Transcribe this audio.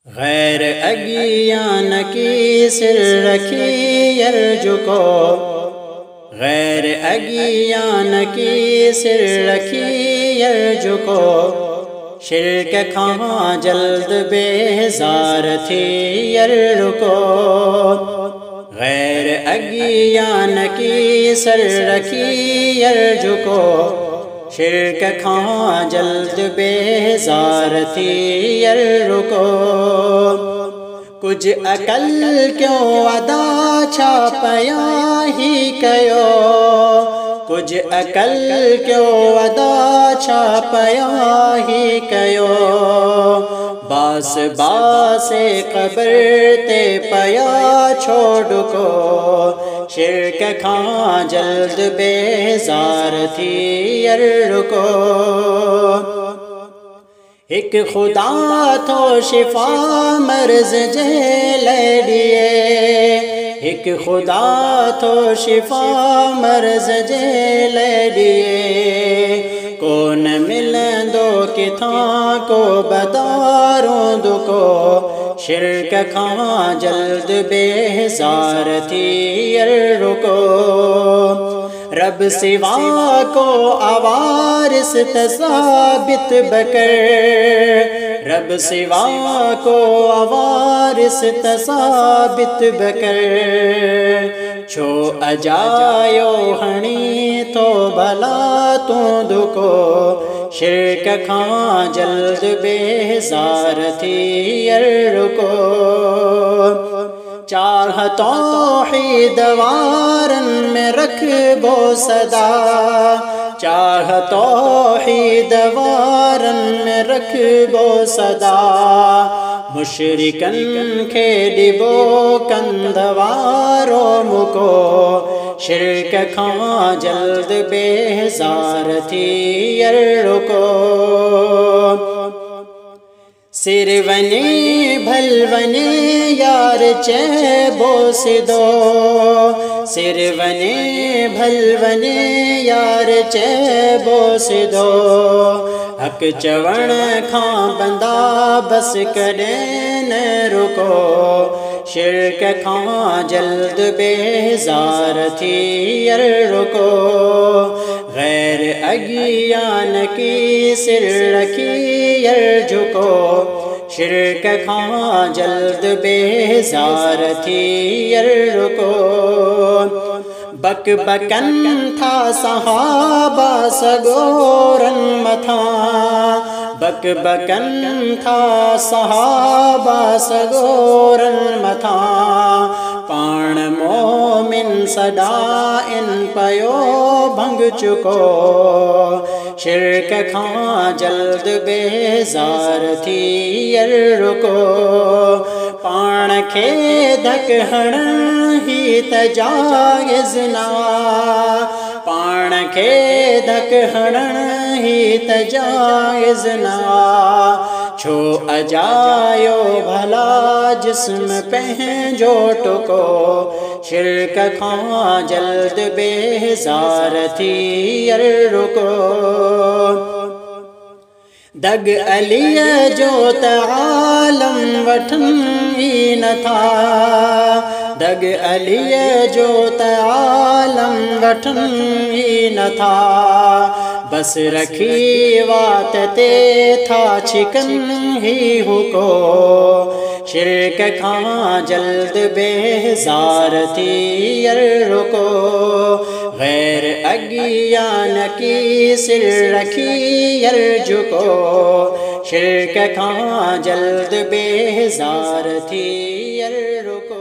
गैर अगियान की सिर रखी अर्जु को, गैर अगियान की सिर रखी अर्जु को, शिर्क खां जल्द बेजार थी अर्जु को। गैर अगियान की सर रखी अर्जु को, शिर्क खां जल्द बेजार थी अर्जु को। कुछ अकल क्यों अदा छापया ही कयो, कुछ अकल क्यों अदा छापया ही कयो। बास बासे कब्र ते पया छोड़ को, शिर्क खां जल्द बेजार थी अर्जु को। एक खुदा तो शिफा मर्ज जे लड़िए, एक खुदा तो शिफा मर्ज जे लड़िए। कौन मिलंदो किथां को बदारों दुको, शिर्क खां जल्द बेजार थी अर्जु को। रब सिवा को आवारिस तसाबित बकर, रब सिवा को आवारिस तसाबित बकर। छो अजायो हणी तो भला तू दुको, शिर्क खां जल्द बेजार थी अर्जु को। चाह तौहीद वारन में रखबो सदा, चाह तौहीद वारन में रखबो सदा। मुशरिकन खे डिबो कंदवारो मुको, शिर्क खां जल्द बेजार थी अर्जु को। सिर वने भल वने यार चैबो सिदो, सिर वने भल वने यार चैबो सिदो। हक चवण खां बंदा बस करे न रुको, शिर्क खां जल्द बेजार थी अर्जु को। गैर अगियान की सिर रखी अर्जु को, शिर्क खां जल्द बेजार थी अर्जु को। बक बकन था सहाबा सगोरन मथा, बक बकन था सहाबा सगोरन मथा। पाण मोमिन सदा इन पयो भंग चुको, शिर्क खां जल्द बेजार थी अर्जु को। पाण खे धक हणण ही त जायज़ ना, पाण खे धक हणण ही त जायज़ ना। छो अजायो भला जिस्म पंहिंजो टुको, शिर्क खां जल्द बेजार थी अर्जु को। दग अलीअ जो त आलम वठन ही न था, दग अलीअ जो त आलम वठन ही न था। बस रखी वात ते था छिकन ही हुको, शिर्क खां जल्द बेजार थी अर्जु को। गैर अगियान की सिर रखी अर्जु को, शिर्क खां जल्द बेजार थी अर्जु को।